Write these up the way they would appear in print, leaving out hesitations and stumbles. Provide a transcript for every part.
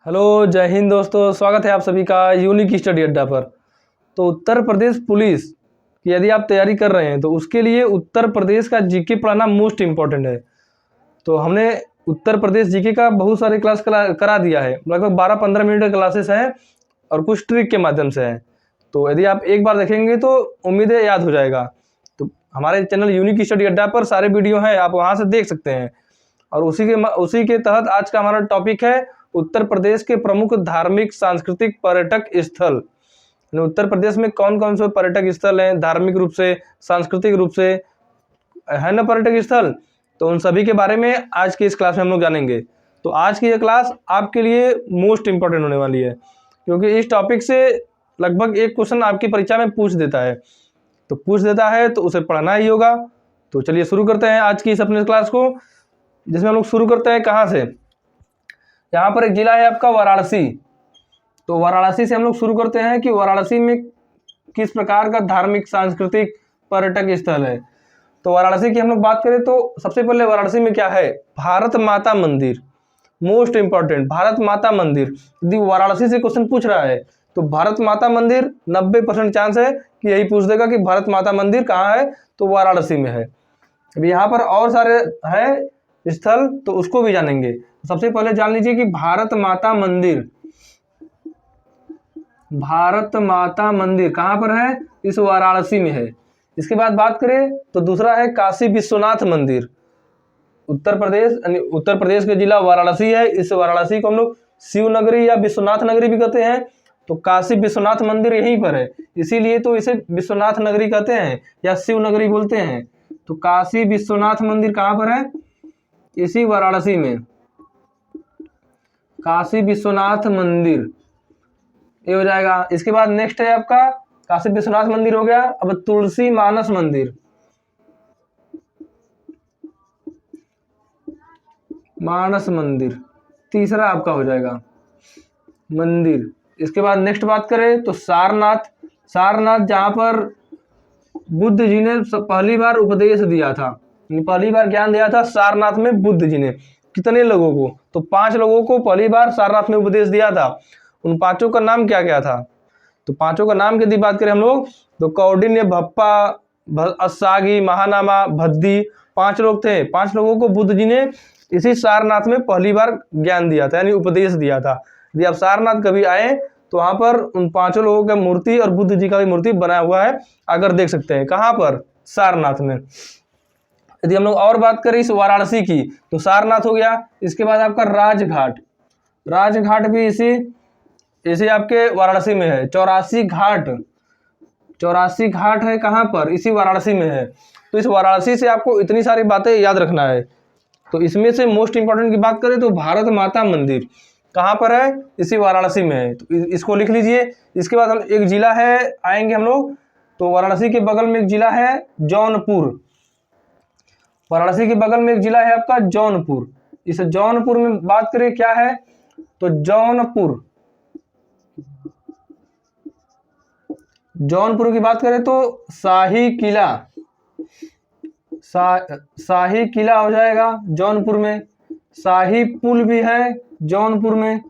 Hello, जय हिंद दोस्तों। स्वागत है आप सभी का यूनिक स्टडी अड्डा पर। तो उत्तर प्रदेश पुलिस की यदि आप तैयारी कर रहे हैं तो उसके लिए उत्तर प्रदेश का जीके पढ़ना मोस्ट इम्पॉर्टेंट है। तो हमने उत्तर प्रदेश जीके का बहुत सारे क्लास करा दिया है, लगभग 12-15 मिनट का क्लासेस हैं और कुछ ट्रिक के माध्यम से हैं। तो यदि आप एक बार देखेंगे तो उम्मीद है याद हो जाएगा। तो हमारे चैनल यूनिक स्टडी अड्डा पर सारे वीडियो हैं, आप वहाँ से देख सकते हैं। और उसी के तहत आज का हमारा टॉपिक है उत्तर प्रदेश के प्रमुख धार्मिक सांस्कृतिक पर्यटक स्थल। उत्तर प्रदेश में कौन कौन से पर्यटक स्थल हैं, धार्मिक रूप से, सांस्कृतिक रूप से है ना पर्यटक स्थल, तो उन सभी के बारे में आज की इस क्लास में हम लोग जानेंगे। तो आज की ये क्लास आपके लिए मोस्ट इम्पोर्टेंट होने वाली है, क्योंकि इस टॉपिक से लगभग एक क्वेश्चन आपकी परीक्षा में पूछ देता है। तो उसे पढ़ना ही होगा। तो चलिए शुरू करते हैं आज की इस अपने क्लास को, जिसमें हम लोग शुरू करते हैं कहाँ से। यहाँ पर एक जिला है आपका वाराणसी। तो वाराणसी से हम लोग शुरू करते हैं कि वाराणसी में किस प्रकार का धार्मिक सांस्कृतिक पर्यटक स्थल है। तो वाराणसी की हम लोग बात करें तो सबसे पहले वाराणसी में क्या है, भारत माता मंदिर। मोस्ट इंपॉर्टेंट, भारत माता मंदिर। यदि वाराणसी से क्वेश्चन पूछ रहा है तो भारत माता मंदिर 90% चांस है कि यही पूछ देगा कि भारत माता मंदिर कहाँ है, तो वाराणसी में है। अभी यहाँ पर और सारे हैं स्थल, तो उसको भी जानेंगे। सबसे पहले जान लीजिए कि भारत माता मंदिर कहाँ पर है, इस वाराणसी में है। इसके बाद बात करें तो दूसरा है काशी विश्वनाथ मंदिर। उत्तर प्रदेश के जिला वाराणसी है। इस वाराणसी को हम लोग शिव नगरी या विश्वनाथ नगरी भी कहते हैं। तो काशी विश्वनाथ मंदिर यहीं पर है, इसीलिए तो इसे विश्वनाथ नगरी कहते हैं या शिव नगरी बोलते हैं। तो काशी विश्वनाथ मंदिर कहाँ पर है, इसी वाराणसी में, काशी विश्वनाथ मंदिर, ये हो जाएगा। इसके बाद नेक्स्ट है आपका काशी विश्वनाथ मंदिर हो गया। अब तुलसी मानस मंदिर तीसरा आपका हो जाएगा मंदिर। इसके बाद नेक्स्ट बात करें तो सारनाथ जहाँ पर बुद्ध जी ने पहली बार उपदेश दिया था, पहली बार ज्ञान दिया था सारनाथ में बुद्ध जी ने। कितने लोगों को, तो 5 लोगों को पहली बार सारनाथ में उपदेश दिया था। उन 5 का नाम क्या क्या था, तो 5 का नाम की यदि बात करें हम लोग तो कौंडिन्य, भप्पा, असागी, महानामा, भद्दी, 5 लोग थे। 5 लोगों को बुद्ध जी ने इसी सारनाथ में पहली बार ज्ञान दिया था, यानी उपदेश दिया था। यदि आप सारनाथ कभी आए तो वहां पर उन 5 लोगों का मूर्ति और बुद्ध जी का भी मूर्ति बना हुआ है, अगर देख सकते हैं। कहाँ पर, सारनाथ में। यदि हम लोग और बात करें इस वाराणसी की तो सारनाथ हो गया। इसके बाद आपका राजघाट भी इसी आपके वाराणसी में है। 84 घाट है, कहाँ पर, इसी वाराणसी में है। तो इस वाराणसी से आपको इतनी सारी बातें याद रखना है। तो इसमें से मोस्ट इंपॉर्टेंट की बात करें तो भारत माता मंदिर कहाँ पर है, इसी वाराणसी में है। तो इसको लिख लीजिए। इसके बाद हम एक जिला है आएंगे हम लोग, तो वाराणसी के बगल में एक जिला है जौनपुर। वाराणसी के बगल में एक जिला है आपका जौनपुर। इस जौनपुर में बात करें क्या है, तो जौनपुर की बात करें तो शाही किला हो जाएगा जौनपुर में। शाही पुल भी है जौनपुर में,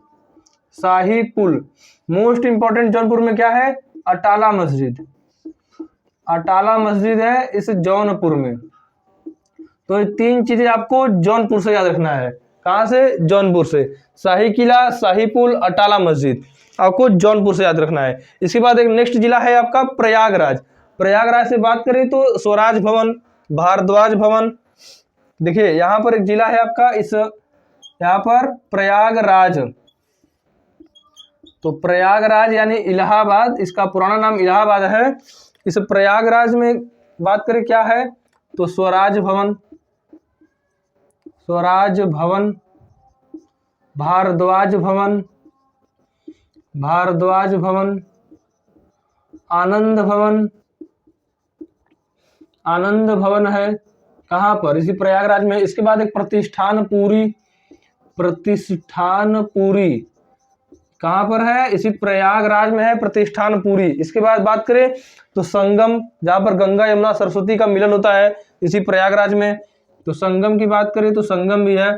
शाही पुल। मोस्ट इंपॉर्टेंट जौनपुर में क्या है, अटाला मस्जिद है इस जौनपुर में। तो ये 3 चीजें आपको जौनपुर से याद रखना है। कहाँ से, जौनपुर से। शाही किला, शाही पुल, अटाला मस्जिद आपको जौनपुर से याद रखना है। इसके बाद एक नेक्स्ट जिला है आपका प्रयागराज से बात करें तो स्वराज भवन, भारद्वाज भवन। देखिए यहाँ पर एक जिला है आपका, यहाँ पर प्रयागराज। तो प्रयागराज यानी इलाहाबाद, इसका पुराना नाम इलाहाबाद है। इस प्रयागराज में बात करें क्या है, तो स्वराज भवन, भारद्वाज भवन, आनंद भवन है। कहाँ पर, इसी प्रयागराज में। इसके बाद एक प्रतिष्ठानपुरी कहाँ पर है, इसी प्रयागराज में है प्रतिष्ठानपुरी। इसके बाद बात करें तो संगम, जहाँ पर गंगा यमुना सरस्वती का मिलन होता है, इसी प्रयागराज में। तो संगम की बात करें तो संगम भी है।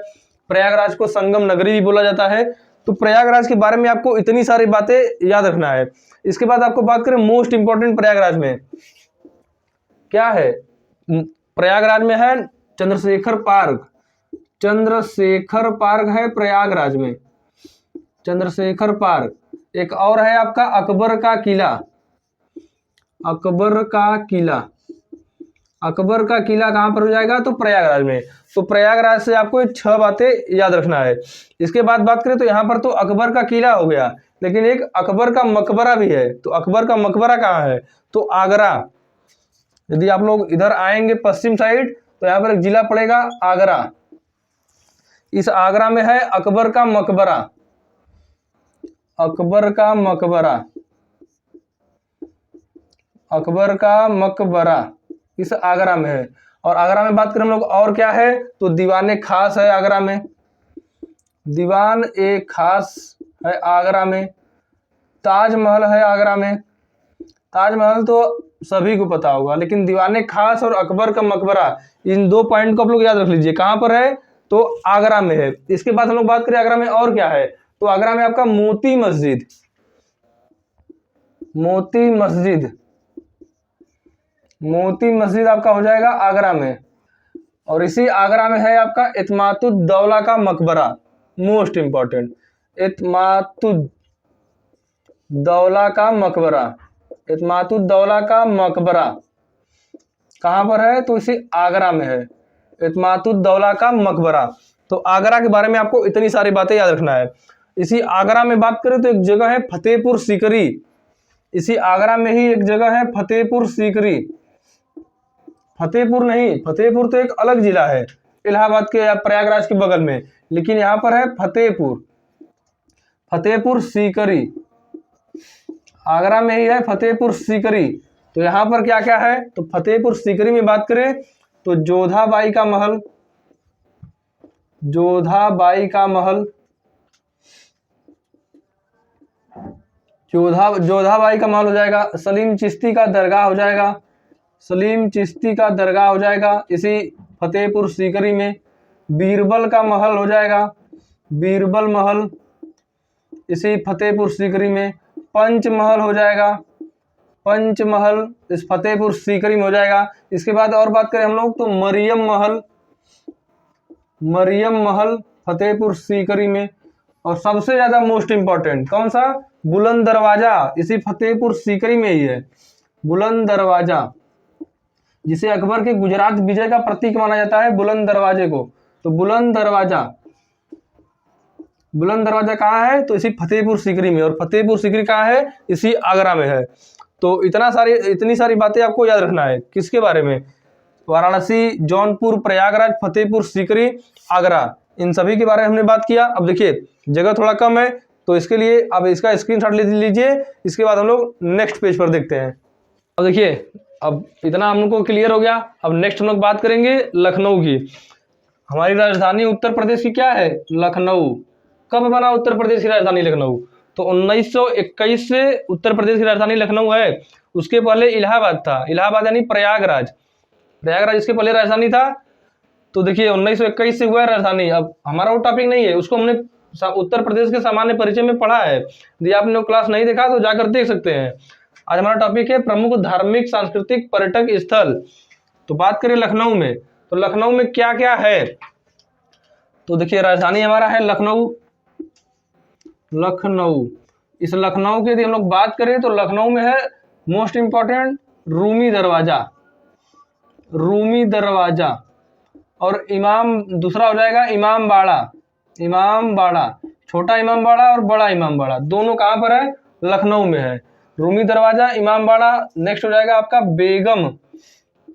प्रयागराज को संगम नगरी भी बोला जाता है। तो प्रयागराज के बारे में आपको इतनी सारी बातें याद रखना है। इसके बाद आपको बात करें मोस्ट इंपॉर्टेंट प्रयागराज में क्या है। प्रयागराज में है चंद्रशेखर पार्क, चंद्रशेखर पार्क है प्रयागराज में, चंद्रशेखर पार्क। एक और है आपका अकबर का किला, अकबर का किला, अकबर का किला कहाँ पर हो जाएगा, तो प्रयागराज में। तो प्रयागराज से आपको 6 बातें याद रखना है। इसके बाद बात करें तो यहाँ पर तो अकबर का किला हो गया, लेकिन एक अकबर का मकबरा भी है। तो अकबर का मकबरा कहाँ है, तो आगरा। यदि आप लोग इधर आएंगे पश्चिम साइड तो यहाँ पर एक जिला पड़ेगा आगरा। इस आगरा में है अकबर का मकबरा, अकबर का मकबरा, अकबर का मकबरा इस आगरा में है। और आगरा में बात करें हम लोग और क्या है, तो दीवान खास है आगरा में, दीवान ए खास है आगरा में। ताजमहल है आगरा में, ताजमहल तो सभी को पता होगा, लेकिन दीवान खास और अकबर का मकबरा इन 2 पॉइंट को आप लोग याद रख लीजिए। कहाँ पर है, तो आगरा में है। इसके बाद हम लोग बात करें आगरा में और क्या है, तो आगरा में आपका मोती मस्जिद, मोती मस्जिद, मोती मस्जिद आपका हो जाएगा आगरा में। और इसी आगरा में है आपका इत्मातुद्दौला का मकबरा, मोस्ट इंपॉर्टेंट, इत्मातुद्दौला का मकबरा, इत्मातुद्दौला का मकबरा कहाँ पर है, तो इसी आगरा में है, इत्मातुद्दौला का मकबरा। तो आगरा के बारे में आपको इतनी सारी बातें याद रखना है। इसी आगरा में बात करें तो एक जगह है फतेहपुर सीकरी, इसी आगरा में ही एक जगह है फतेहपुर सीकरी। फतेहपुर नहीं, फतेहपुर तो एक अलग जिला है इलाहाबाद के या प्रयागराज के बगल में, लेकिन यहाँ पर है फतेहपुर, फतेहपुर सीकरी, आगरा में ही है फतेहपुर सीकरी। तो यहाँ पर क्या क्या है, तो फतेहपुर सीकरी में बात करें तो जोधाबाई का महल, जोधाबाई का महल, जोधाबाई का महल हो जाएगा। सलीम चिश्ती का दरगाह हो जाएगा, सलीम चिश्ती का दरगाह हो जाएगा इसी फतेहपुर सीकरी में। बीरबल का महल हो जाएगा, बीरबल महल इसी फतेहपुर सीकरी में। पंचमहल हो जाएगा, पंचमहल इस फतेहपुर सीकरी में हो जाएगा। इसके बाद और बात करें हम लोग तो मरियम महल, मरियम महल फतेहपुर सीकरी में। और सबसे ज्यादा मोस्ट इंपॉर्टेंट कौन सा, बुलंद दरवाजा इसी फतेहपुर सीकरी में ही है। बुलंद दरवाजा जिसे अकबर के गुजरात विजय का प्रतीक माना जाता है, बुलंद दरवाजे को। तो बुलंद दरवाजा, बुलंद दरवाजा कहाँ है, तो इसी फतेहपुर सीकरी में। और फतेहपुर सीकरी कहाँ है, इसी आगरा में है। तो इतनी सारी बातें आपको याद रखना है किसके बारे में, वाराणसी, जौनपुर, प्रयागराज, फतेहपुर सीकरी, आगरा, इन सभी के बारे में हमने बात किया। अब देखिए जगह थोड़ा कम है तो इसके लिए अब इसका स्क्रीनशॉट ले लीजिए। इसके बाद हम लोग नेक्स्ट पेज पर देखते हैं। अब देखिए अब इतना हम लोग को क्लियर हो गया। अब नेक्स्ट हम लोग बात करेंगे लखनऊ की। हमारी राजधानी उत्तर प्रदेश की क्या है, लखनऊ। कब बना उत्तर प्रदेश की राजधानी लखनऊ, तो 1921 से उत्तर प्रदेश की राजधानी लखनऊ है। उसके पहले इलाहाबाद था, इलाहाबाद यानी प्रयागराज, प्रयागराज इसके पहले राजधानी था। तो देखिए 1921 से हुआ है राजधानी। अब हमारा वो टॉपिक नहीं है, उसको हमने उत्तर प्रदेश के सामान्य परिचय में पढ़ा है। यदि आपने वो क्लास नहीं देखा तो जाकर देख सकते हैं। आज हमारा टॉपिक है प्रमुख धार्मिक सांस्कृतिक पर्यटक स्थल। तो बात करें लखनऊ में, तो लखनऊ में क्या क्या है, तो देखिए राजधानी हमारा है लखनऊ, लखनऊ। इस लखनऊ की यदि हम लोग बात करें तो लखनऊ में है मोस्ट इंपॉर्टेंट रूमी दरवाजा, रूमी दरवाजा। और इमाम दूसरा हो जाएगा इमाम बाड़ा, इमाम बाड़ा, छोटा इमाम बाड़ा और बड़ा इमाम बाड़ा दोनों कहाँ पर है, लखनऊ में है। रूमी दरवाजा, इमाम बाड़ा। नेक्स्ट हो जाएगा आपका बेगम,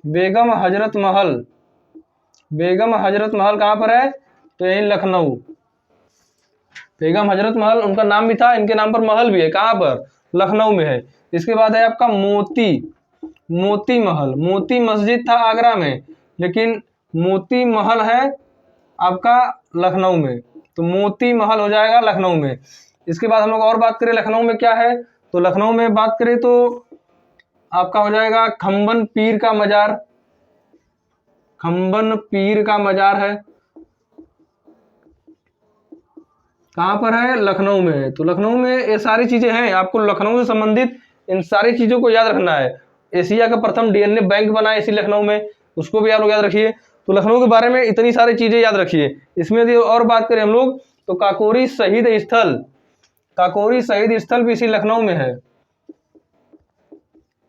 बेगम हजरत महल, बेगम हजरत महल कहाँ पर है, तो यही लखनऊ। बेगम हजरत महल उनका नाम भी था, इनके नाम पर महल भी है, कहाँ पर, लखनऊ में है। इसके बाद है आपका मोती, मोती महल। मोती मस्जिद था आगरा में, लेकिन मोती महल है आपका लखनऊ में। तो मोती महल हो जाएगा लखनऊ में। इसके बाद हम लोग और बात करें लखनऊ में क्या है, तो लखनऊ में बात करें तो आपका हो जाएगा खम्बन पीर का मजार, खम्बन पीर का मजार है। कहाँ पर है? लखनऊ में है। तो लखनऊ में ये सारी चीज़ें हैं, आपको लखनऊ से संबंधित इन सारी चीज़ों को याद रखना है। एशिया का प्रथम डीएनए बैंक बना है इसी लखनऊ में, उसको भी आप लोग याद रखिए। तो लखनऊ के बारे में इतनी सारी चीज़ें याद रखिए। इसमें यदि और बात करें हम लोग तो काकोरी शहीद स्थल, काकोरी शहीद स्थल भी इसी लखनऊ में है।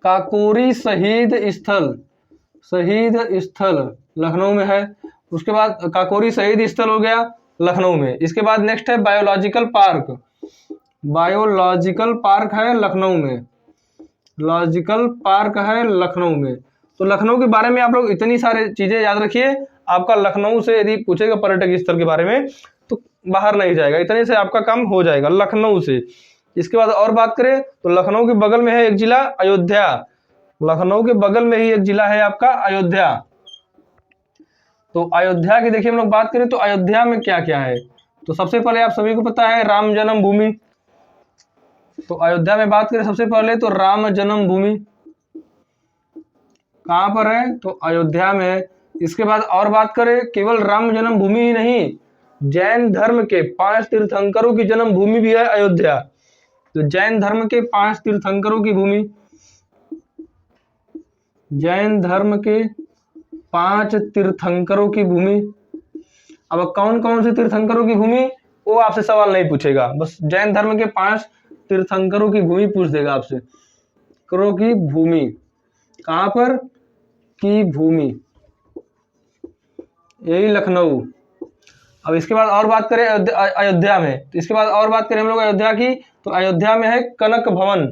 काकोरी शहीद स्थल, शहीद स्थल लखनऊ में है। उसके बाद काकोरी शहीद स्थल हो गया लखनऊ में। इसके बाद नेक्स्ट है बायोलॉजिकल पार्क, बायोलॉजिकल पार्क है लखनऊ में, लॉजिकल पार्क है लखनऊ में। तो लखनऊ के बारे में आप लोग इतनी सारी चीज़ें याद रखिए। आपका लखनऊ से यदि पूछेगा पर्यटक स्थल के बारे में तो बाहर नहीं जाएगा, इतने से आपका काम हो जाएगा लखनऊ से। इसके बाद और बात करें तो लखनऊ के बगल में है एक जिला अयोध्या, लखनऊ के बगल में ही एक जिला है आपका अयोध्या। तो अयोध्या की देखिए हम लोग बात करें तो अयोध्या में क्या क्या है। तो सबसे पहले आप सभी को पता है राम जन्मभूमि। तो अयोध्या में बात करें सबसे पहले तो राम जन्मभूमि कहाँ पर है? तो अयोध्या में है। इसके बाद और बात करें केवल राम जन्मभूमि ही नहीं, जैन धर्म के 5 तीर्थंकरों की जन्मभूमि भी है अयोध्या। तो जैन धर्म के 5 तीर्थंकरों की भूमि, जैन धर्म के 5 तीर्थंकरों की भूमि। अब कौन कौन से तीर्थंकरों की भूमि वो आपसे सवाल नहीं पूछेगा, बस जैन धर्म के 5 तीर्थंकरों की भूमि पूछ देगा आपसे। करों की भूमि कहाँ पर? की भूमि, यही लखनऊ। अब इसके बाद और बात करें अयोध्या में, तो इसके बाद और बात करें हम लोग अयोध्या की तो अयोध्या में है कनक भवन,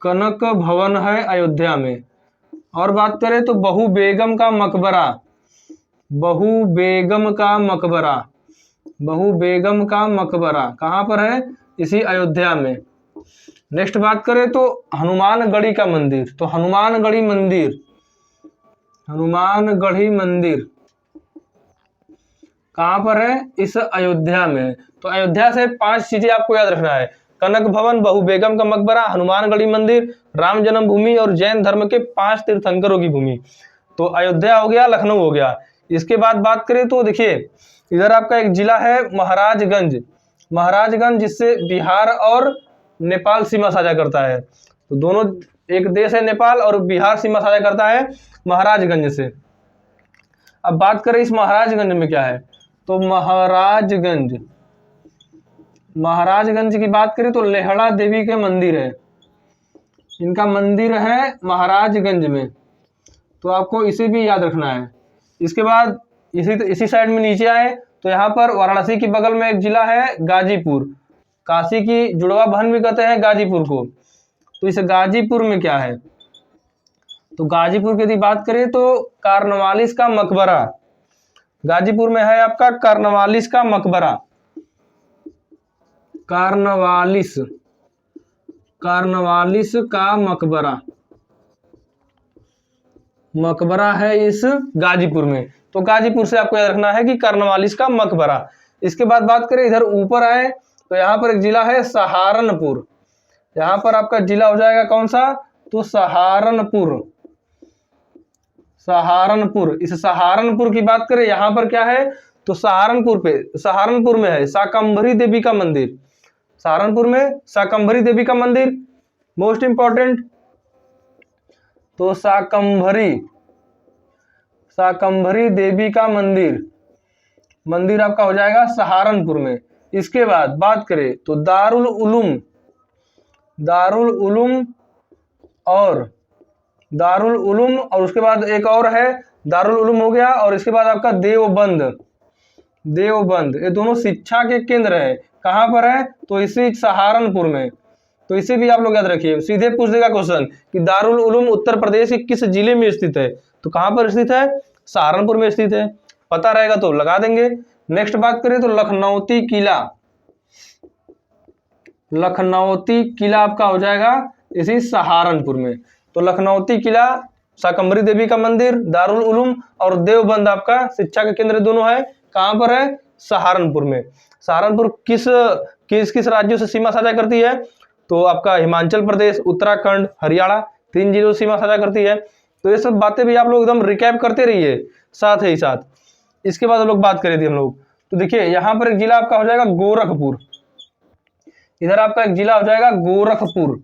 कनक भवन है अयोध्या में। और बात करें तो बहू बेगम का मकबरा, बहू बेगम का मकबरा, बहू बेगम का मकबरा कहाँ पर है? इसी अयोध्या में। नेक्स्ट बात करें तो हनुमानगढ़ी का मंदिर, तो हनुमानगढ़ी मंदिर, हनुमानगढ़ी मंदिर कहाँ पर है? इस अयोध्या में। तो अयोध्या से 5 चीजें आपको याद रखना है, कनक भवन, बहू बेगम का मकबरा, हनुमानगढ़ी मंदिर, राम जन्मभूमि और जैन धर्म के 5 तीर्थंकरों की भूमि। तो अयोध्या हो गया, लखनऊ हो गया। इसके बाद बात करें तो देखिए इधर आपका एक जिला है महाराजगंज, महाराजगंज जिससे बिहार और नेपाल सीमा साझा करता है। तो दोनों एक देश है नेपाल और बिहार सीमा साझा करता है महाराजगंज से। अब बात करें इस महाराजगंज में क्या है, तो महाराजगंज, महाराजगंज की बात करें तो लेहड़ा देवी के मंदिर है, इनका मंदिर है महाराजगंज में। तो आपको इसे भी याद रखना है। इसके बाद इसी साइड में नीचे आए तो यहाँ पर वाराणसी के बगल में एक जिला है गाजीपुर, काशी की जुड़वा बहन भी कहते हैं गाजीपुर को। तो इस गाजीपुर में क्या है, तो गाजीपुर की यदि बात करें तो कार्नवालिस का मकबरा, गाजीपुर में है आपका कार्नवालिस का मकबरा, कार्नवालिस, कार्नवालिस का मकबरा, मकबरा है इस गाजीपुर में। तो गाजीपुर से आपको याद रखना है कि कार्नवालिस का मकबरा। इसके बाद बात करें इधर ऊपर आए तो यहाँ पर एक जिला है सहारनपुर, यहाँ पर आपका जिला हो जाएगा कौन सा, तो सहारनपुर, सहारनपुर। इस सहारनपुर की बात करें यहाँ पर क्या है, तो सहारनपुर में है शाकंभरी देवी का मंदिर, सहारनपुर में शाकंभरी देवी का मंदिर मोस्ट इंपॉर्टेंट। तो शाकंभरी देवी का मंदिर, मंदिर आपका हो जाएगा सहारनपुर में। इसके बाद बात करें तो दारुल उलूम और उसके बाद एक और है दारुल उलूम हो गया, और इसके बाद आपका देवबंद, ये दोनों शिक्षा के केंद्र है। कहाँ पर है, तो इसी सहारनपुर में। तो इसे भी आप लोग याद रखिए, सीधे पूछ देगा क्वेश्चन कि दारुल उलूम उत्तर प्रदेश के किस जिले में स्थित है, तो कहाँ पर स्थित है, सहारनपुर में स्थित है। पता रहेगा तो लगा देंगे। नेक्स्ट बात करें तो लखनौती किला, लखनौती किला आपका हो जाएगा इसी सहारनपुर में। तो लखनौती किला, शाकंभरी देवी का मंदिर, दारुल उलूम और देवबंद आपका शिक्षा के केंद्र दोनों है। कहाँ पर है, सहारनपुर में। सहारनपुर किस राज्यों से सीमा साझा करती है, तो आपका हिमाचल प्रदेश, उत्तराखंड, हरियाणा 3 जिलों से सीमा साझा करती है। तो ये सब बातें भी आप लोग एकदम रिकैप करते रहिए साथ ही साथ। इसके बाद हम लोग बात करें थी हम लोग तो देखिए यहाँ पर एक जिला आपका हो जाएगा गोरखपुर, इधर आपका एक जिला हो जाएगा गोरखपुर।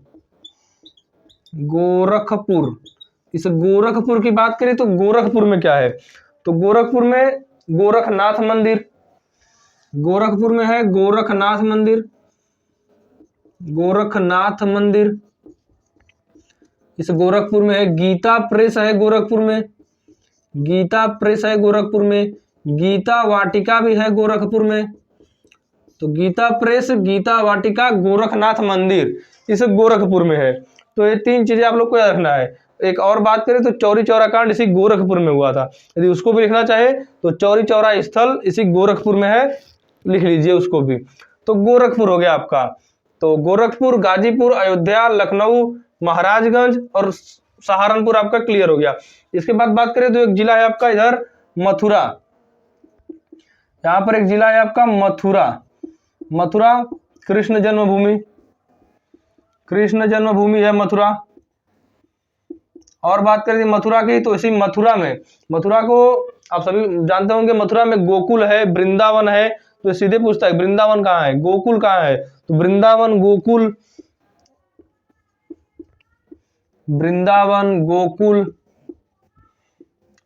गोरखपुर, इस गोरखपुर की बात करें तो गोरखपुर में क्या है, तो गोरखपुर में गोरखनाथ मंदिर, गोरखपुर में है गोरखनाथ मंदिर, गोरखनाथ मंदिर। इस गोरखपुर में है गीता प्रेस है गोरखपुर में, गीता प्रेस है गोरखपुर में। गीता वाटिका भी है गोरखपुर में। तो गीता प्रेस, गीता वाटिका, गोरखनाथ मंदिर इस गोरखपुर में है। तो ये तीन चीजें आप लोग को याद रखना है। एक और बात करें तो चौरी चौरा कांड इसी गोरखपुर में हुआ था, यदि उसको भी लिखना चाहे तो चौरी चौरा स्थल इसी गोरखपुर में है, लिख लीजिए उसको भी। तो गोरखपुर हो गया आपका। तो गोरखपुर, गाजीपुर, अयोध्या, लखनऊ, महाराजगंज और सहारनपुर आपका क्लियर हो गया। इसके बाद बात करें तो एक जिला है आपका इधर मथुरा, यहाँ पर एक जिला है आपका मथुरा। मथुरा कृष्ण जन्मभूमि, कृष्ण जन्मभूमि है मथुरा। और बात करें मथुरा की तो इसी मथुरा में, मथुरा को आप सभी जानते होंगे, मथुरा में गोकुल है, वृंदावन है। तो सीधे पूछता है वृंदावन कहाँ है, गोकुल कहाँ है, तो वृंदावन, गोकुल, वृंदावन, गोकुल,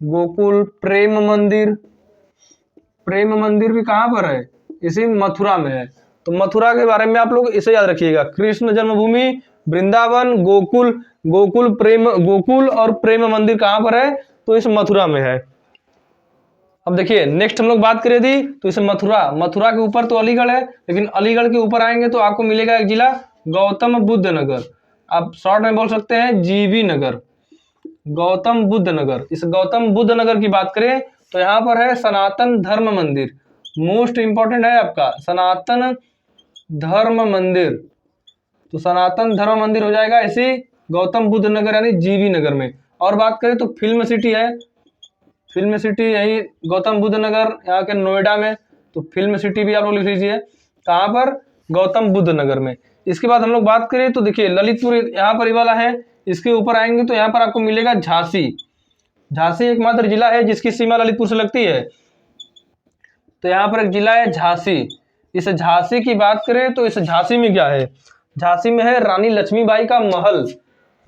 गोकुल, प्रेम मंदिर, प्रेम मंदिर भी कहाँ पर है, इसी मथुरा में है। तो मथुरा के बारे में आप लोग इसे याद रखिएगा, कृष्ण जन्मभूमि, वृंदावन, गोकुल, गोकुल प्रेम, गोकुल और प्रेम मंदिर कहाँ पर है, तो इस मथुरा में है। अब देखिए नेक्स्ट हम लोग बात करें थी तो इस मथुरा, मथुरा के ऊपर तो अलीगढ़ है, लेकिन अलीगढ़ के ऊपर आएंगे तो आपको मिलेगा एक जिला गौतम बुद्ध नगर, आप शॉर्ट में बोल सकते हैं जीवी नगर, गौतम बुद्ध नगर। इस गौतम बुद्ध नगर की बात करें तो यहाँ पर है सनातन धर्म मंदिर, मोस्ट इंपॉर्टेंट है आपका सनातन धर्म मंदिर। तो सनातन धर्म मंदिर हो जाएगा इसी गौतम बुद्ध नगर यानी जीवी नगर में। और बात करें तो फिल्म सिटी है, फिल्म सिटी यही गौतम बुद्ध नगर यहाँ के नोएडा में। तो फिल्म सिटी भी आप लोग लिख लीजिए, कहाँ पर, गौतम बुद्ध नगर में। इसके बाद हम लोग बात करें तो देखिए ललितपुर यहाँ पर वाला है, इसके ऊपर आएंगे तो यहाँ पर आपको मिलेगा झांसी। झांसी एकमात्र जिला है जिसकी सीमा ललितपुर से लगती है, तो यहाँ पर एक जिला है झांसी। इस झांसी की बात करें तो इस झांसी में क्या है, झांसी में है रानी लक्ष्मीबाई का महल,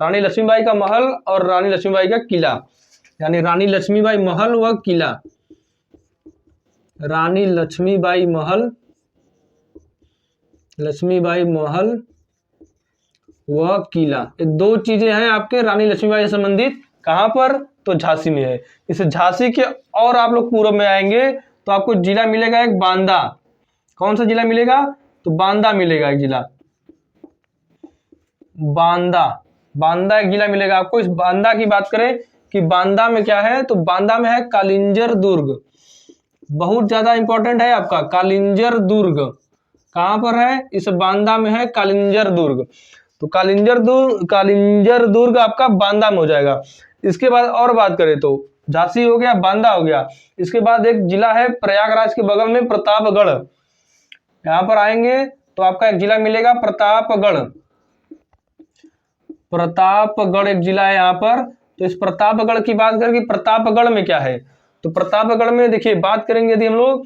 रानी लक्ष्मीबाई का महल और रानी लक्ष्मीबाई का किला, यानी रानी लक्ष्मीबाई महल व किला, रानी लक्ष्मीबाई महल, लक्ष्मीबाई महल व किला, ये दो चीजें हैं आपके रानी लक्ष्मीबाई से संबंधित। कहां पर, तो झांसी में है। इस झांसी के और आप लोग पूर्व में आएंगे तो आपको जिला मिलेगा एक बांदा। कौन सा जिला मिलेगा, तो बांदा मिलेगा एक जिला, बांदा, बांदा एक जिला मिलेगा आपको। इस बांदा की बात करें कि बांदा में क्या है, तो बांदा में है कालिंजर दुर्ग, बहुत ज्यादा इंपॉर्टेंट है आपका कालिंजर दुर्ग। कहां पर है, इस बांदा में है कालिंजर दुर्ग। तो कालिंजर दुर्ग आपका बांदा में हो जाएगा। इसके बाद और बात करें तो झांसी हो गया, बांदा हो गया। इसके बाद एक जिला है प्रयागराज के बगल में प्रतापगढ़, यहां पर आएंगे तो आपका एक जिला मिलेगा प्रतापगढ़, प्रतापगढ़ एक जिला है यहाँ पर। तो इस प्रतापगढ़ की बात करें कि प्रतापगढ़ में क्या है, तो प्रतापगढ़ में देखिए बात करेंगे यदि हम लोग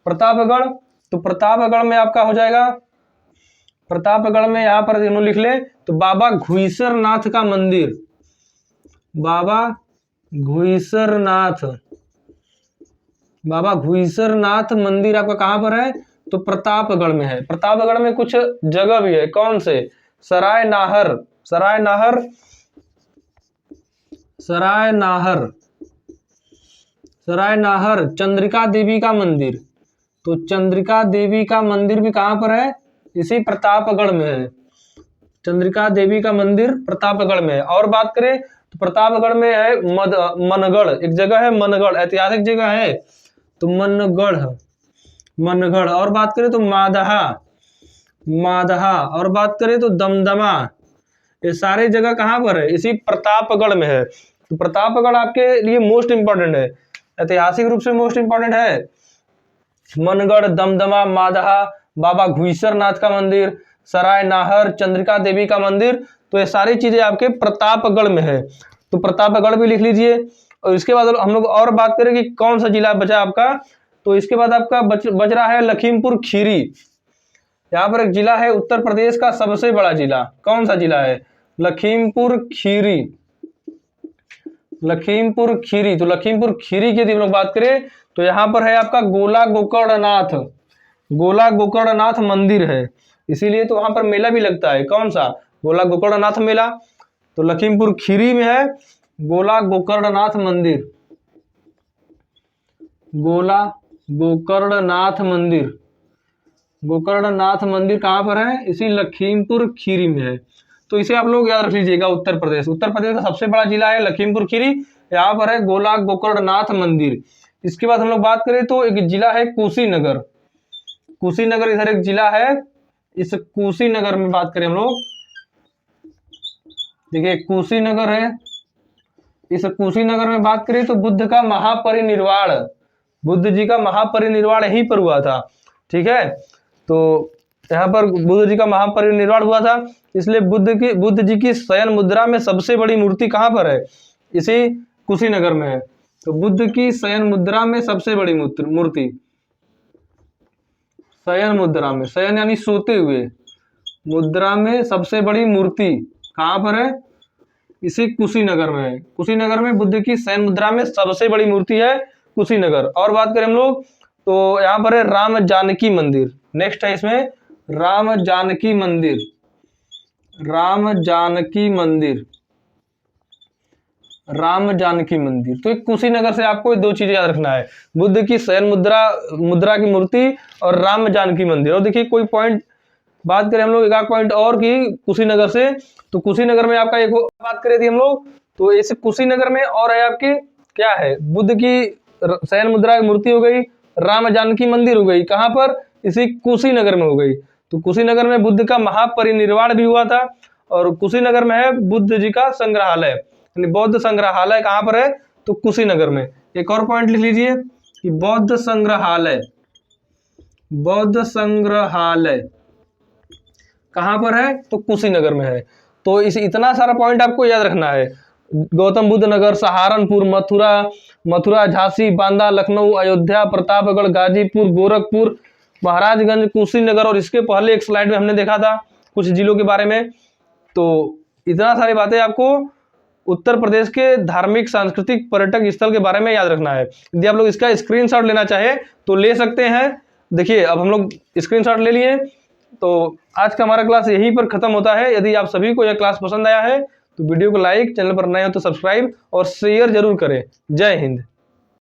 प्रतापगढ़, तो प्रतापगढ़ में आपका हो जाएगा, प्रतापगढ़ में यहाँ पर हम लोग लिख ले तो बाबा घुईसर नाथ का मंदिर, बाबा घुईसर नाथ, बाबा घुईसर नाथ मंदिर आपका कहाँ पर है, तो प्रतापगढ़ में है। प्रतापगढ़ में कुछ जगह भी है, कौन से, सराय नाहर, सराय नाहर, सराय नाहर, सराय नाहर चंद्रिका देवी का मंदिर। तो चंद्रिका देवी का मंदिर भी कहां पर है, इसी प्रतापगढ़ में है, चंद्रिका देवी का मंदिर प्रतापगढ़ में है। और बात करें तो प्रतापगढ़ में है मनगढ़, एक जगह है मनगढ़, ऐतिहासिक जगह है, तो मनगढ़, मनगढ़। और बात करें तो मादहा, मादहा। और बात करें तो दमदमा, ये सारे जगह कहां पर है, इसी प्रतापगढ़ में है। तो प्रतापगढ़ आपके लिए मोस्ट इंपॉर्टेंट है, ऐतिहासिक रूप से मोस्ट इंपॉर्टेंट है। मनगढ़, दमदमा, मादहा, बाबा घुईसर नाथ का मंदिर, सराय नाहर, चंद्रिका देवी का मंदिर, तो ये सारी चीजें आपके प्रतापगढ़ में है। तो प्रतापगढ़ भी लिख लीजिए। और इसके बाद हम लोग और बात करें कि कौन सा जिला बचा आपका, तो इसके बाद आपका बच रहा है लखीमपुर खीरी। यहाँ पर एक जिला है उत्तर प्रदेश का सबसे बड़ा जिला, कौन सा जिला है? लखीमपुर खीरी। लखीमपुर खीरी, तो लखीमपुर खीरी की यदि हम लोग बात करें तो यहाँ पर है आपका गोला गोकर्णनाथ। गोला गोकर्णनाथ मंदिर है, इसीलिए तो वहां पर मेला भी लगता है। कौन सा? गोला गोकर्णनाथ मेला। तो लखीमपुर खीरी में है गोला गोकर्णनाथ मंदिर। गोला गोकर्णनाथ मंदिर, गोकर्णनाथ मंदिर कहाँ पर है? इसी लखीमपुर खीरी में है। तो इसे आप लोग याद रख लीजिएगा। उत्तर प्रदेश का सबसे बड़ा जिला है लखीमपुर खीरी, यहाँ पर है गोला गोकर्णनाथ मंदिर। इसके बाद हम लोग बात करें तो एक जिला है कुशीनगर। कुशीनगर इधर एक जिला है, इस कुशीनगर में बात करें हम लोग, देखिए कुशीनगर है। इस कुशीनगर में बात करें तो बुद्ध का महापरिनिर्वाण, बुद्ध जी का महापरिनिर्वाण यहीं पर हुआ था। ठीक है, तो यहाँ पर बुद्ध जी का महापरिनिर्वाण हुआ था, इसलिए बुद्ध जी की शयन मुद्रा में सबसे बड़ी मूर्ति कहाँ पर है? इसी कुशीनगर में है। तो बुद्ध की शयन मुद्रा में सबसे बड़ी मूर्ति, शयन मुद्रा में, शयन यानी सोते हुए, मुद्रा में सबसे बड़ी मूर्ति कहाँ पर है? इसी कुशीनगर में है। कुशीनगर में बुद्ध की शयन मुद्रा में सबसे बड़ी मूर्ति है कुशीनगर। और बात करें हम लोग तो यहाँ पर है राम जानकी मंदिर। नेक्स्ट है इसमें राम जानकी मंदिर। राम जानकी मंदिर, राम जानकी मंदिर। तो एक कुशीनगर से आपको दो चीजें याद रखना है, बुद्ध की शयन मुद्रा की मूर्ति और राम जानकी मंदिर। और देखिए कोई पॉइंट बात करें हम लोग, एक पॉइंट और की कुशीनगर से, तो कुशीनगर में आपका एक बात करें थी हम लोग, तो इस कुशीनगर में और है आपकी क्या है? बुद्ध की शयन मुद्रा की मूर्ति हो गई, राम जानकी मंदिर हो गई, कहाँ पर? इसी कुशीनगर में हो गई। तो कुशीनगर में बुद्ध का महापरिनिर्वाण भी हुआ था, और कुशीनगर में है बुद्ध जी का संग्रहालय, यानी बौद्ध संग्रहालय कहाँ पर है? तो कुशीनगर में। एक और पॉइंट लिख लीजिए कि बौद्ध संग्रहालय, बौद्ध संग्रहालय कहाँ पर है? तो कुशीनगर में है। तो इस इतना सारा पॉइंट आपको याद रखना है। गौतम बुद्ध नगर, सहारनपुर, मथुरा, झांसी, बांदा, लखनऊ, अयोध्या, प्रतापगढ़, गाजीपुर, गोरखपुर, महाराजगंज, कुशीनगर, और इसके पहले एक स्लाइड में हमने देखा था कुछ जिलों के बारे में। तो इतना सारी बातें आपको उत्तर प्रदेश के धार्मिक, सांस्कृतिक, पर्यटक स्थल के बारे में याद रखना है। यदि आप लोग इसका स्क्रीनशॉट लेना चाहे तो ले सकते हैं। देखिए अब हम लोग स्क्रीनशॉट ले लिए। तो आज का हमारा क्लास यहीं पर खत्म होता है। यदि आप सभी को यह क्लास पसंद आया है तो वीडियो को लाइक, चैनल पर नए हो तो सब्सक्राइब और शेयर जरूर करें। जय हिंद।